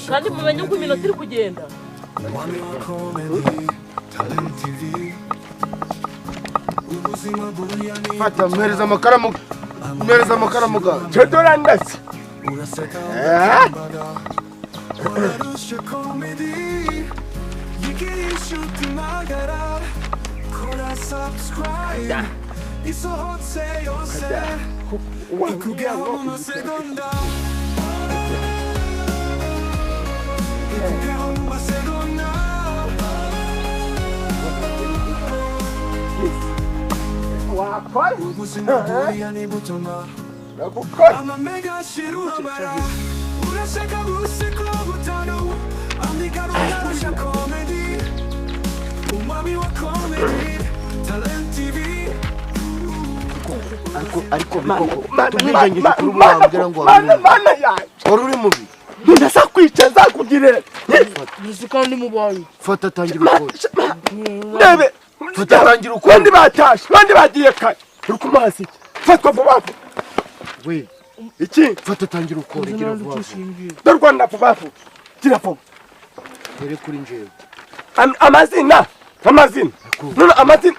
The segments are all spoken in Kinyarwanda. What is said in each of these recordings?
kandi mumenye uko iminota iri kugenda. Fata mhereza amakaramu ga Chodora ndasi. ariko tubijengije kuri bambwira ngo mana ya wari uri mubi ndasa kwica zakugirira Kandi mubaye. fata tangira ukora ndebe fata tangira ukora kandi batashe kandi bagiye kare uri kumazi fatwa vuba we iki fata tangira ukora gira vuba Rwanda vuba gira vuba dore kuri njewe amazina none amazina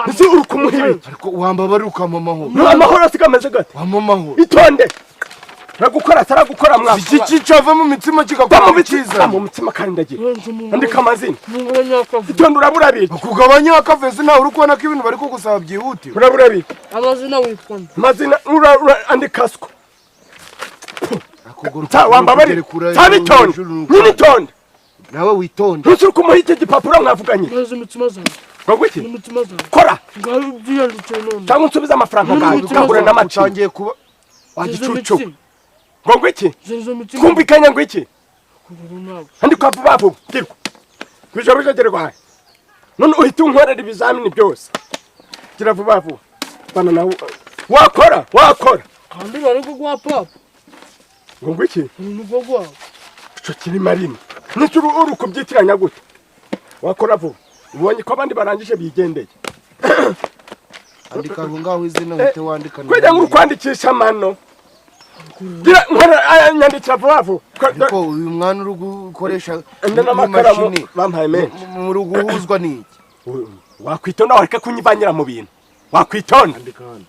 isi uri kumuhibi ariko wambabari ukamamaho no amahoro sikameze gate wamamaho itonde ragukora saragukora mwafu iki kicava mu mitsima kigakora mu cyiza mu mutsima kandi ndagiye andika amazina itonde urabura biki kugabanya akavezi nawe uri kubona ko ibintu bari kugusaba byihute urabura biki Amazina witwa amazina andika sko akuguru wambabari tabitonde n'itonde nawe witonde ntusuri kumuhite gipapuro mwavuganye Maze umutima zawe. ngo iki Umutima zawe. kora Byiyanditse none. cyangwa unsubiza amafaranga ngawe ukagura n'amaci utangiye kuba wagicucu ngo iki Zenzo mutima. kumvikanya ngo iki Kurunabo. andi kwa babu kirwa kwijoro ryagerwa none uhita unkorera ibizamini byose gira vuba vuba bana nawe wakora Kandi bari kugwa papa. ngo iki Nuko gwa. cyo kiri marimo n'icyo uri kubyitiranya gute wakora vuba ubonye ko abandi barangije bigendeye andika ngaho izina uhite wandika kwejya ngo kwandikisha mano gira nkora nyandikira vuba vuba ariko uyu mwana uri gukoresha n'amakaramu bampaye menshi muri guhuzwa n'iki wakwitonda wareka kunyivanyira mu bintu wakwitonda andika hano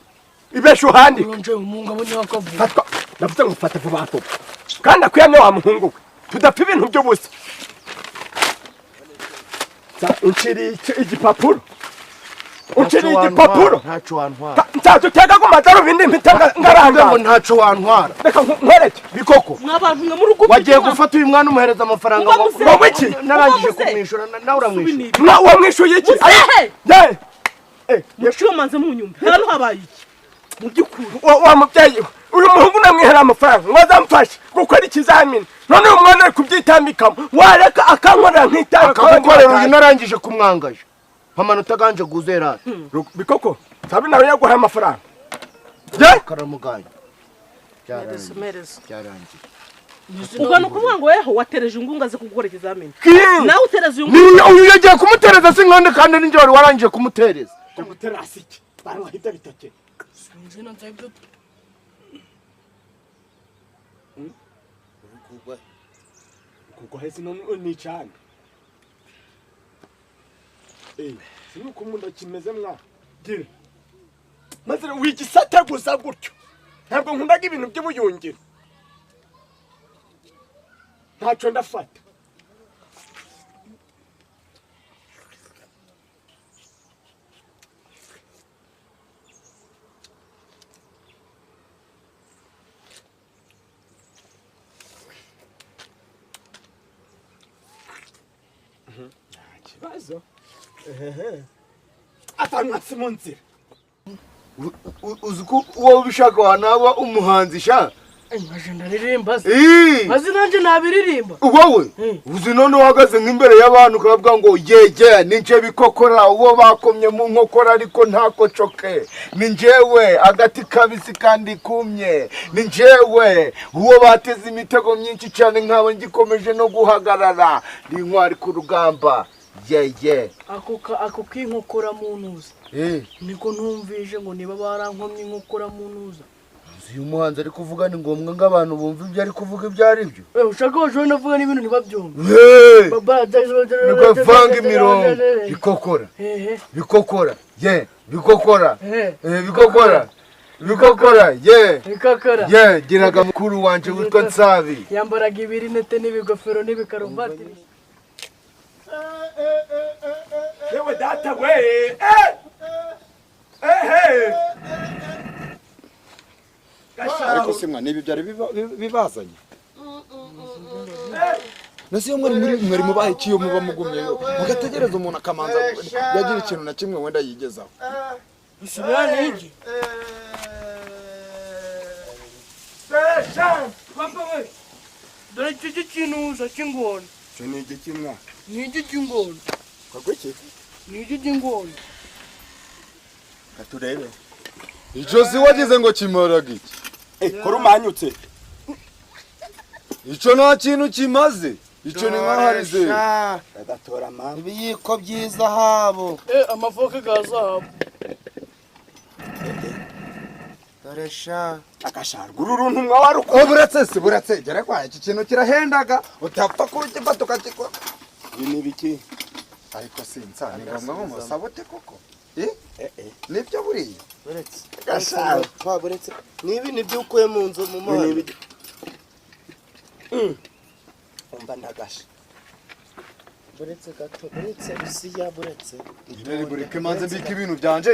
ibesha uhandi Nje umungabo nyakavuga. fatwa ndavuze ngo fata vuba vuba kandi akwiyamye wa muhungu tudapfa ibintu by'ubusa unciri igipapuro ntaco wantwara nzazo tega ko madaro bindi mpita ngaranga ngo ntaco wantwara reka nkwereke bikoko Mwabantu mwe muri uko. wagiye gufata uyu mwana umuhereza amafaranga ngo iki narangije kumwishura nawe uramwishyura na wamwishuye iki Mushiyo manze mu nyumba. Hano habaye iki? Mu byukuri. wa mubyeyi uyu muhungu namwihera amafaranga ngo azamfashe gukora ikizamini none uyu mwana ari kubyitambikamo wareka akankorera akagukorera uyu narangije kumwangaje amanota aganje guzera bikoko sabi nawe yaguhaye amafaranga karamuganya Mereza. byarangiye Ugana kuvuga ngo yeho watereje ingunga ze kugukora ikizamini. Nawe utereza uyu uyu yagiye kumutereza sinkande kandi ninjye wari warangije kumutereza umuterasi iki barwahita bitake Sinzina nzabyo. kuko hezi none ni cyane sinuko umuntu kimeze mwa gira maze wigisata gusa gutyo ntabwo nkundaga ibintu by'ubuyungiro ntacyo ndafata kibazo atanatse mu nzira uzi ko uwo ubishaka wanaba umuhanzi sha Nkaje ndaririmba. Maze nanje nabiririmba. wowe uzi none uhagaze nk'imbere y'abantu ukavuga ngo yege ninje bikokora uwo bakomye mu nkokora ariko ntako coke ni njyewe agati kabisi kandi kumye ni njyewe uwo bateze imitego myinshi cyane nkaba ngikomeje no guhagarara ni inkwari ku rugamba yeye Ako kinkokora mu ntuza. Niko ntumvije ngo niba barankomye inkokora mu ntuza. uyu muhanzi ari kuvuga ni ngombwa ngo abantu bumve ibyo ari kuvuga ibyo ari byo. Ushaka washobora navuga n'ibintu ntibabyumve. Niko vanga imirongo bikokora. Bikokora. Ye, bikokora. Bikokora. Bikokora. Ye. Bikokora. Ye, giraga mukuru wanje witwa Nsabi. Yambaraga ibirinete n'ibigofero n'ibikaruvati. Yewe data we. Ariko simwa nibi byari bibazanye. Nasi yo mwari mubaye kiyo muba mugumyeyo. Mugategereza umuntu akamanza yagira ikintu na kimwe wenda yigezaho. Bisubirane iki? Papa we. Dore iki kintu uza kingona. Cyo ni iki mwa? Ni iki kingona. Kwagwiki? Ni iki kingona. Katurebe. Ijo si wagize ngo kimaraga iki? Korumanyutse. Ico nta kintu kimaze. Ico ni nkaharize. Agatora mama. Ibiyiko byiza habo. Amafoke gazahabu. Doresha. Akasharwa runtumwa waruko. Buretse gere kwa iki kintu kirahendaga utapfa kurukifata ukakikora. Ibi ni biki? Ariko sinsa ni ngombwa ngo musabote koko. Nibyo buriya. Buretse. Gashaho. Buretse. Nibi nibyo ukuye mu nzu mu mwana. Umba ndagasha. Buretse gato, buretse usiya buretse. Bureke manze mbika ibintu byanje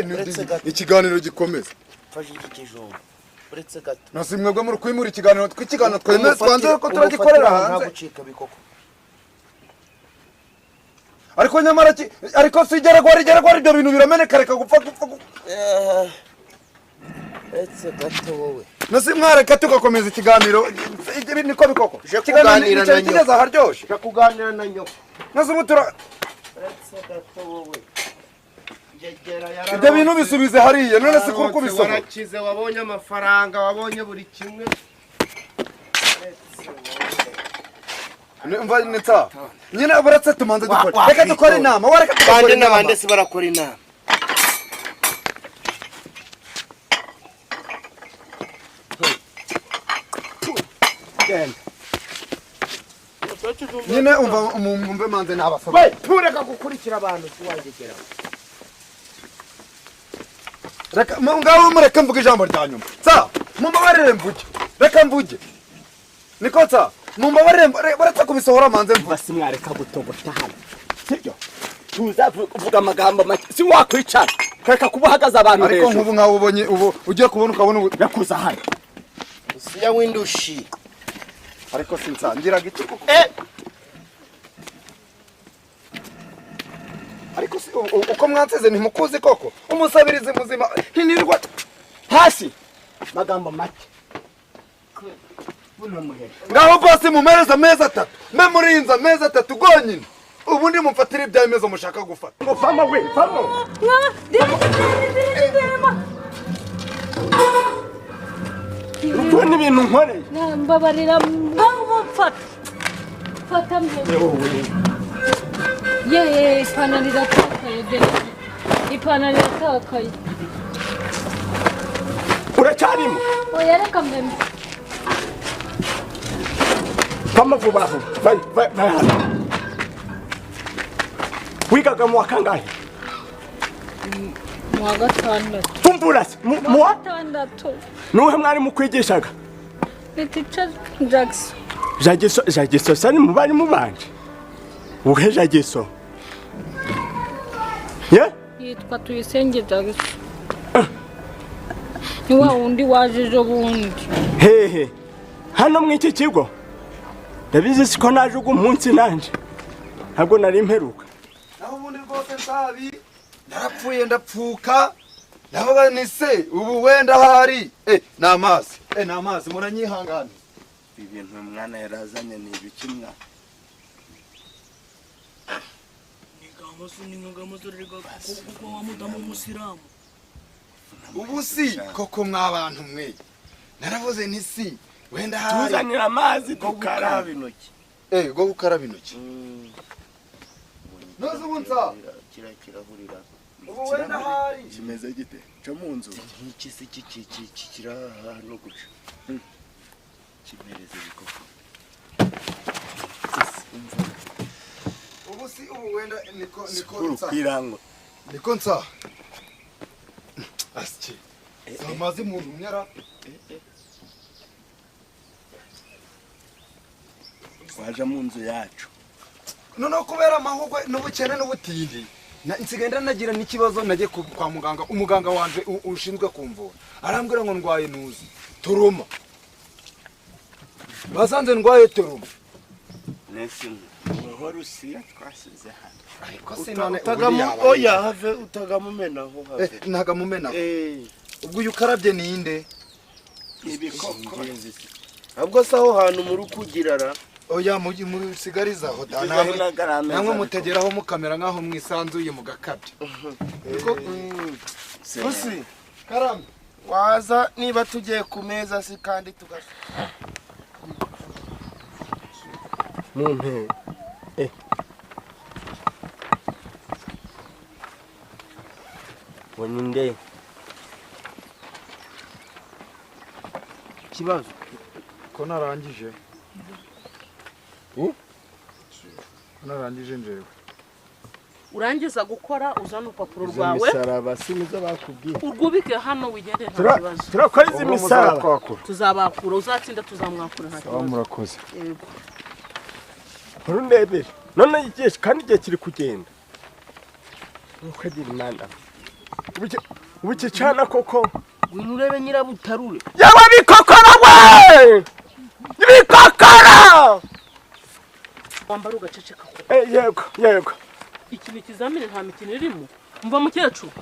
ikiganiro gikomeza. Faje iki kijumba. Buretse gato. Nasimwe bwo muri kwimura ikiganiro twemeza twanze ko turagikorera hanze. Gucika bikoko. Ariko nyamara ariko sigera gwari ibyo bintu birameneka reka gupfa. Buretse gato wowe. Nasimwareka tugakomeza ikiganiro ibi niko bikoko. Kuganira na kigeza haryoshe. Kuganira na nyoko. Nazimutura. Buretse gato wowe. Ibyo bintu bisubize hariya none se kuko bisoma. Warakize wabonye amafaranga wabonye buri kimwe. Umva nita. Nyina buretse tumanze dukora. Reka dukora inama. Wareka Bande nabande se barakora inama. Nyine umva manze nabasaba. We, tureka gukurikira abantu tuwangegera. Reka ngaho mureke mvuga ijambo rya nyuma. Sa, mumbabarire mvuge. Reka mvuge. Niko sa, mumbabarire barata kubisohora manze mvuge. Basi mwareka gutogota hano. Sibyo? Tuza kuvuga amagambo make. Si wakwicara. Kaka kubuhagaza abantu hejuru. Ariko nkubu nkaho ubonye ugiye kubona ukabona yakuza hano. Usiya windushi. Ariko sinsangiraga iki kuko. Ariko uko mwanseze ntimukuzi koko umusabirizi muzima ntinirwa hasi magambo make buno muhere ngaho bose mumereza meza 3 memurinza meza 3 gonyine ubundi mumfatira ibya mezo mushaka gufata ngo fama we fama Tuni ibintu nkoreye mbabarira fata mwe ipantaro iratakaye deni ipantaro iratakaye uracyarimo oya reka mbembe fama vuba vai wigaga mu wakangahe mu wa gatandatu tumburase mu wa gatandatu nuhe mwari mukwigishaga ni teacher Jackson Jagiso sani mubari mubanje uhe Jagiso yitwa Tuyisenge Jackson ni wa wundi waje ejo bundi hehe hano mw'iki kigo ndabizi siko naje ugu munsi nanje ntabwo nari mperuka naho ubundi rwose Nsabi narapfuye ndapfuka navuga ni se ubu wenda hari namazi muranyihangana ibintu umwana yarazanye ni ibikimwa ubu si koko mwabantu mwe naravuze ni si wenda hari tuzanira amazi dukaraba intoki go gukaraba intoki noze ubunza kirahurira ubu wenda hari kimeze gite cyo mu nzu iki se kikira hano guca kimereze bikoko ubu si ubu wenda niko kwirango niko nsa asiki amazi mu nyara waje mu nzu yacu noneho kubera amahugwe n'ubukene n'ubutindi nsigenda nagira n'ikibazo nagiye kwa muganga umuganga wanje ushinzwe kumvura arambwira ngo ndwaye nuzi turuma basanze ndwaye turuma nese ngo Rusiya twasize hano ariko sinone oya have utagamumenaho have ntagamumenaho ubwo uyu karabye ninde ibikoko ahubwo saho hantu muri kugirara oya muri sigariza aho namwe mutegeraho mukamera nkaho mwisanzuye mugakabye Rusi karame waza niba tugiye ku meza si kandi tugasa muntu wanyinde kibazo ko narangije narangije njewe urangiza gukora uzana urupapuro rwawe misaraba sinizo bakubwiye urwubike hano wigende nta kibazo turakora izi misaraba tuzabakura uzatsinda tuzamwakura nta kibazo murakoze yego urundebere none igihe kandi igihe kiri kugenda ukagira imana ubukicana koko ngwino urebe nyirabutarure yawe bikokora we bikokora wambara ugaceceka yego iki ni ikizamini nta mikino irimo mva mukecuru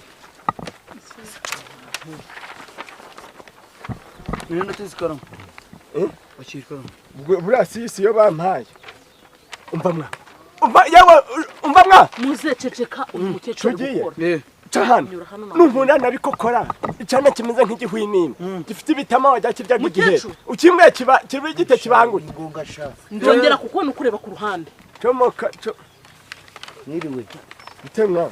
ngwino ndatezikara bakirikara buriya si yo bampaye umva mwa muze ceceka umukecuru gukora cahana nunkunda nabikokora icana kimeze nk'igihwinini gifite ibitama wajya kirya nk'igihe ukimwe kiba igite kibangura ndongera kuko nukureba ku ruhande comoka niriwe bitemwa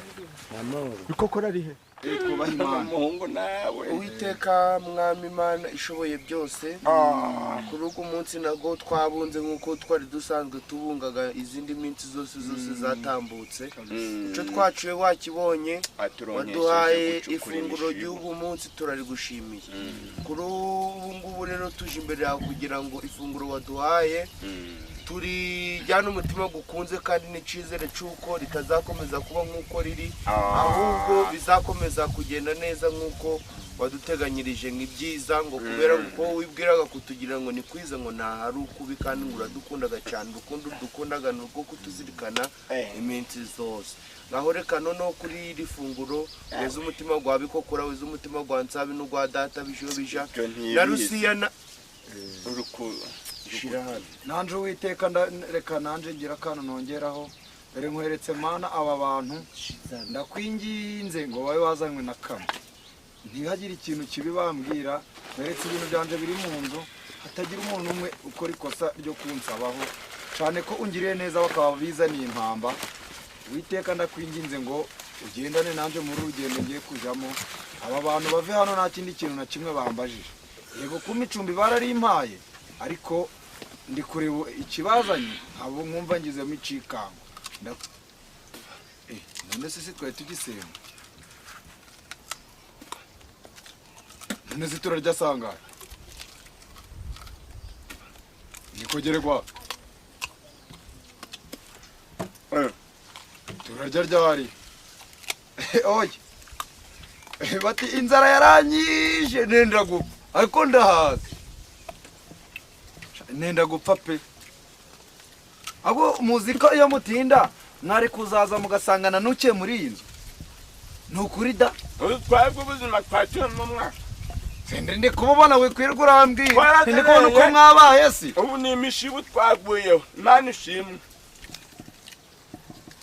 bikokora rihe kubaha Imana umuhungu nawe Uwiteka mwami Imana ishoboye byose kuri uko munsi nago twabunze nkuko twari dusanzwe tubungaga izindi minsi zose zatambutse ico twaciye wakibonye waduhaye ifunguro y'ubu munsi turarigushimiye kuri ubu ngubu rero tuje imbere yawe kugira ngo ifunguro waduhaye turi jyana umutima gukunze kandi n'icizere cyuko ritazakomeza kuba nkuko riri ahubwo bizakomeza kugenda neza nkuko waduteganyirije nk'ibyiza ngo kubera ko wibwiraga kutugira ngo ni kwiza ngo nta hari ukubi kandi ngo uradukundaga cyane urukundo dukundaga nuko kutuzirikana iminsi zose ngaho reka noneho kuri iri funguro weza umutima gwa bikokora weza umutima gwa nsabi n'ugwa data bisho bija na Rusiya na nanje Uwiteka reka nanje ngira akantu nongeraho dore nkweretse Mana aba bantu ndakwinginze ngo babe bazanywe na kamwe ntihagire ikintu kibi bambwira nkweretse ibintu byanje biri mu nzu hatagira umuntu umwe ukora ikosa ryo kunsabaho cyane ko ungiriye neza bakaba bizaniye impamba Uwiteka ndakwinginze ngo ugendane nanje muri urugendo ngiye kujamo aba bantu bave hano nta kindi kintu na kimwe bambajije yego ku micumbi bararimpaye ariko ndi kureba ikibazanye abo nkumva ngizemo icikango none se twari tugisenga none se turarya sangahe nikogerwa turarya ryari oye bati inzara yaranyishe nenda gupfa ariko ndahaga nenda gupfa pe abo muzika iyo mutinda mwari kuzaza mugasangana nuke muri iyi nzu nukuri da twebwe ubuzima twaciyemo mwaka sende ndi kububona wikwirwa urambwira ndi kubona uko mwabaye si ubu ni imishibu twaguyeho Imana ishimwe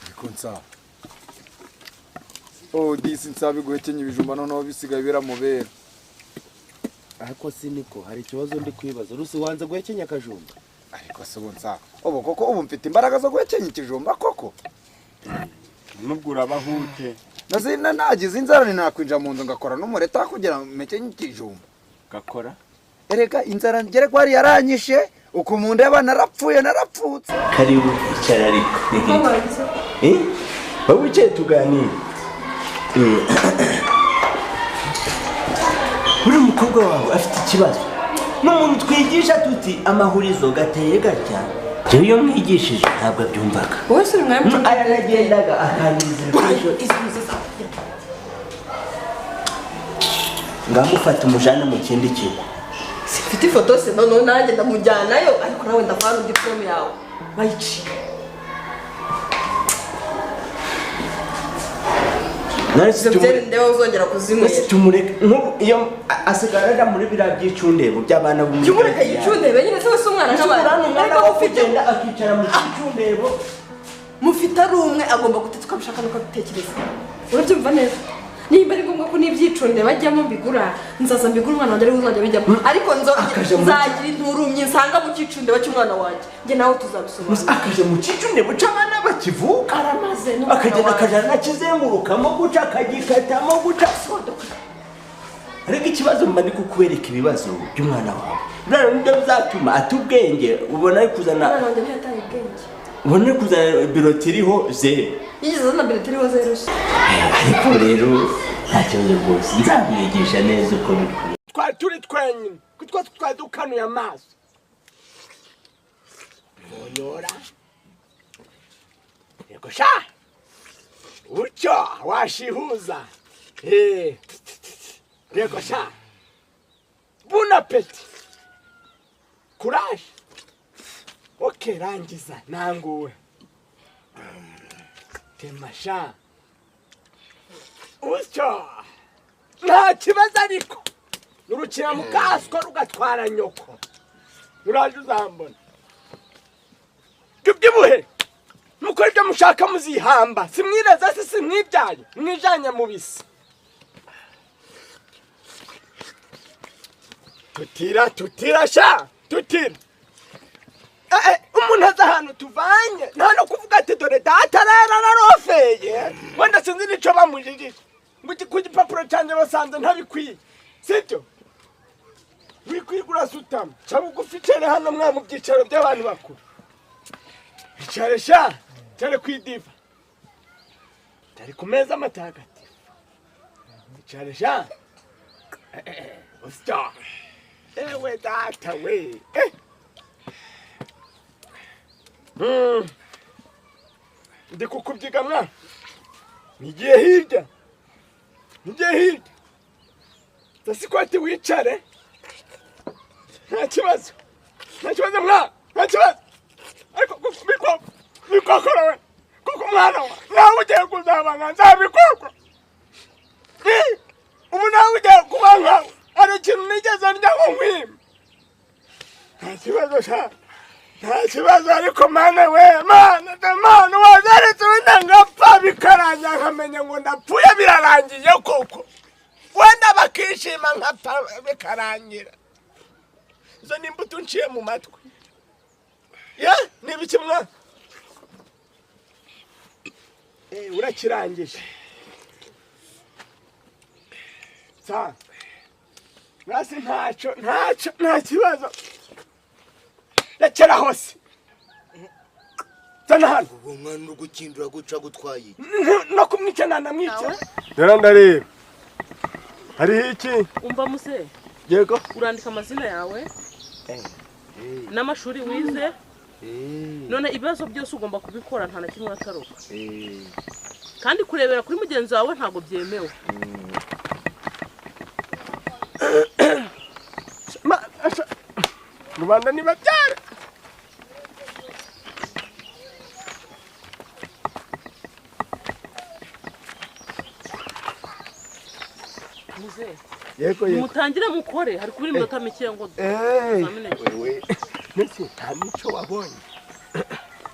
ariko nsaba disi nsabi guhekenya ibijumba noneho bisigaye biramubera ariko siniko hari ikibazo ndi kwibaza Rusi wanze guhekenya akajumba ariko se nsaba ubu koko ubu mfite imbaraga zo guhekenya ikijumba koko nubwo urabahute nazina nagize inzara ninakwinja mu nzu ngakora n'umureta kugira meke nk'ikijumba gakora erega inzara ngere kwari yaranyishe uko mundeba narapfutse karibu icara ariko wowe wicaye tuganire uri umukobwa wawe afite ikibazo n'umuntu twigisha tuti amahurizo gateye gatya jewe iyo mwigishije ntabwo abyumvaga wowe se mwari aragendaga akangiza ibikoresho ngamufata umujana mu kindi kigo sifite ifoto se none nanjye ndamujyanayo ariko nawe ndavana diplome yawe bayiciye ndeba uzongera kuzimwera tumureka iyo asigarara muri biriya by'icundebo by'abana b'umureka tumureka yicundebe nyine se wese umwana nk'abandi ariko ufite akicara mu cyicundebo mufite ari umwe agomba guteta uko abishaka nuko abitekereza urabyumva neza niba ari ngombwa ko n'ibyicunde bajyamo mbigura nzaza mbigura umwana wanjye ariwe uzajya bijyamo ariko nzagira inturumye nsanga mu cyicundebo cy'umwana wanjye njye nawe tuzabisobanura akaje mu cyicundebo cy'abana bakivuka aramaze akagenda akajana nakizengurukamo guca akagikatamo guca ariko ikibazo mba ndi kukwereka ibibazo by'umwana wawe rero nibyo bizatuma ata ubwenge ubona ari kuzana umwana wanjye ntiyataye ubwenge ubona ari kuzana biroti iriho 0 yigeze azana biroti iriho 0 ariko rero nta kibazo rwose nzamwigisha neza uko bikwiye twari turi twenyine kutwa twadukanuye amaso Monyora yego sha utyo washihuza yego sha bon appétit courage okay rangiza nanguwe temasha utyo nta kibazo ariko nurukira mu kaswa rugatwara nyoko uraje uzambona byubyibuhe nuko ibyo mushaka muzihamba simwireza se simwibyaye mwijanye mu bisi tutira sha tutira umuntu aza ahantu tuvanye nta no kuvuga ati dore data rero narofeye wenda sinzi nico bamujijije ngo ku gipapuro cyanjye basanze ntabikwiye sibyo wikwigura sutama cyangwa uguficere hano mwa mu byicaro by'abantu bakuru icare sha cyare kwidiva cyari ku meza amatagatifu icare sha usita ewe data we ndi kukubyiga mwana nigiye hirya ndasikwati wicare nta kibazo mwana nta kibazo ariko bikokora we kuko mwana wa nawe ugiye kuzabanga nzabikokwa ubu nawe ugiye kuba nkawe hari ikintu nigeze ndya ngo nkwime nta kibazo sha nta kibazo ariko mana we mana wazaretse wenda ngapfa bikarangira nkamenya ngo ndapfuye birarangiye koko wenda bakishima nkapfa bikarangira izo ni imbuto nciye mu matwi n'ibiki mwa urakirangije sa mwasi nta kibazo rekera hose zana hano uwo mwana uri gukindura guca gutwaye no kumwica namwica rero ndareba hariho iki umva muse yego urandika amazina yawe n'amashuri wize none ibibazo byose ugomba kubikora nta na kimwe ataruka kandi kurebera kuri mugenzi wawe ntabwo byemewe rubanda nibabyara muze yego mutangire mukore hari kubiri iminota mike ngo wewe nese nta mico wabonye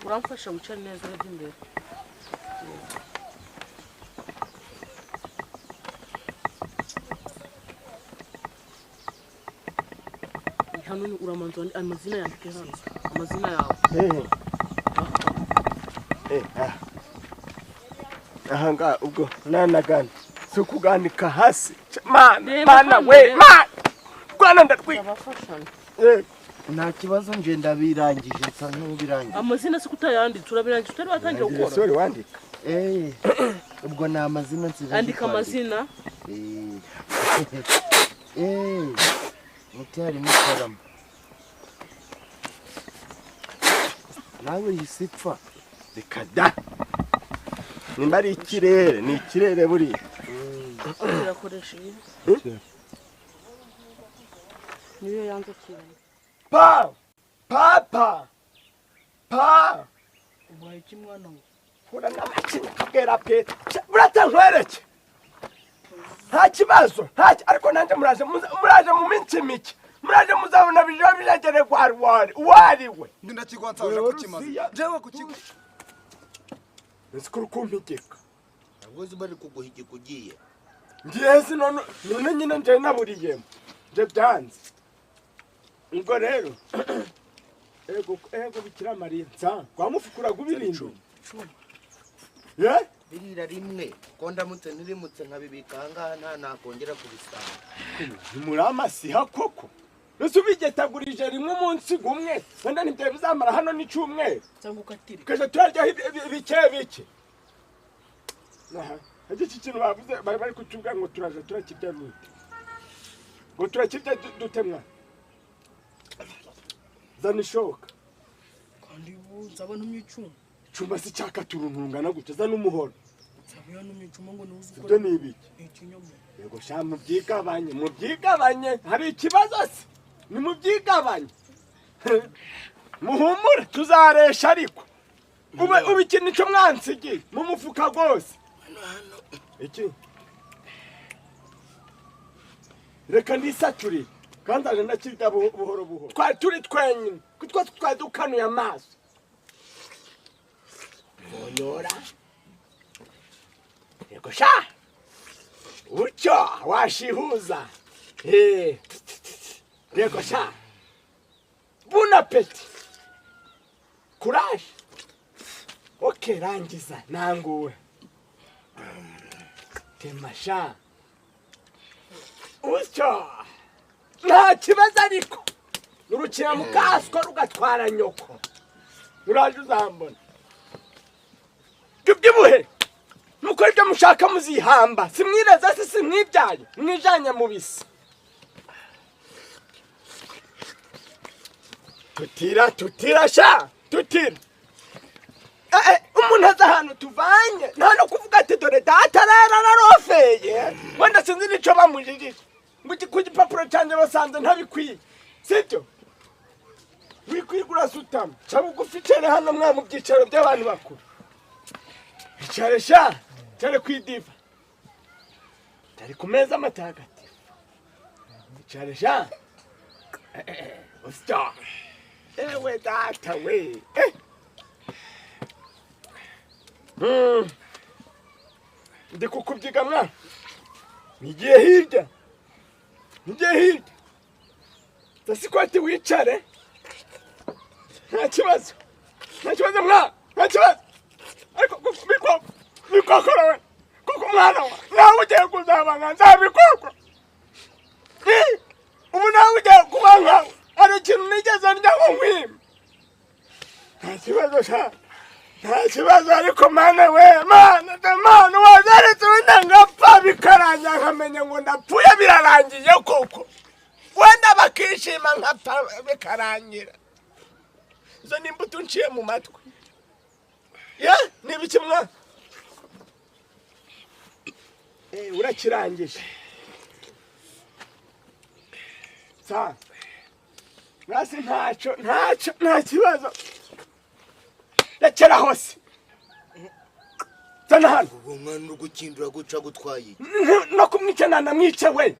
uramfasha wicara neza imbere hano ni uramanza amazina yandike hano amazina yawe ahanga ubwo nanagana so kuganika hasi mana we mana Rwanda ndatwika nta kibazo nje ndabirangije nsa nk'ubirangije amazina se kutayanditse urabirangije utari watangiye gukora sore wandika ubwo ni amazina nsigaje andika amazina mutari mukarama nawe yisipfa rikada nimba ari ikirere ni ikirere buriya irakoresha iyi niyo yanze cyane papa ubaye iki mwana we fura n'amakina kabwera peta buratanwereke nta kibazo ariko nanjye muraje mu minsi mike muraje muzabona bijagere wari we ndakigwanza uje kukimaza jewe kukigo Nsikuru kumpigeka abagozi bari kuguhige kugiye ngiyezi none nyine nje naburiyemo nje byanze ubwo rero ego bikira Maria nsa kwamufukura gubirindo birira rimwe ko ndamutse nirimutse nkabibika ngaha nta nakongera kubisanga muramasiha koko Nose ubigetagurije rimwe umunsi gumwe wenda ntibye bizamara hano n'icumwe cyangwa ukatiri kaje turarya bike aha iki kintu bavuze bari kucyubwa ngo turaje turakirya nute ngo turakirya dutemwa zanishoka kandi nzaba numwicuma icumba si cyaka turuntungana gute za n'umuhoro nzaba numwicuma ngo nuzi ibyo ni ibiki ikinyoma yego sha mubyigabanye hari ikibazo se ni mubyigabanye muhumure tuzaresha ariko ube ikintu cyo mwansigiye mu mufuka gose iki reka ndisature kandi aje ndakirya buhoro twari turi twenyine kutwa twadukanuye amaso onyora yego sha ucyo washihuza yego sha bon appétit courage okay rangiza nanguwe temasha ucyo nta kibazo ariko urukira mu kaswa rugatwara nyoko uraje uzambona tubyibuhe nuko ibyo mushaka muzihamba simwireza se simwibyaye mwijanye mu bisi tutira sha tutira umuntu aza ahantu tuvanye nta no kuvuga ati dore data rero narofeye wenda sinzi nico bamujijije ngo ku gipapuro cyanjye basanze ntabikwiye sibyo wikwigura sutama cyangwa uguficere hano mwa mu byicaro by'abantu bakuru icare sha cyare kwidiva cyari ku meza amatagatifu icare sha usita ewe data we ndi kukubyiga mwana nigiye hirya tasikwati wicare nta kibazo mwana nta kibazo ariko bikokora we kuko mwana wa nawe ugiye kuzabanga nzabikokwa ubu nawe ugiye kuba nkawe hari ikintu nigeze ndya ngo nkwime nta kibazo ariko mana we mana wazaretse wenda ngapfa bikaranja nkamenya ngo ndapfuye birarangiye koko wenda bakishima nkapfa bikarangira izo ni imbuto nciye mu matwi niba ikimwa urakirangije sa nasi nta kibazo rekera hose zana hano uwo mwana uri gukindura guca gutwaye no kumwica namwice we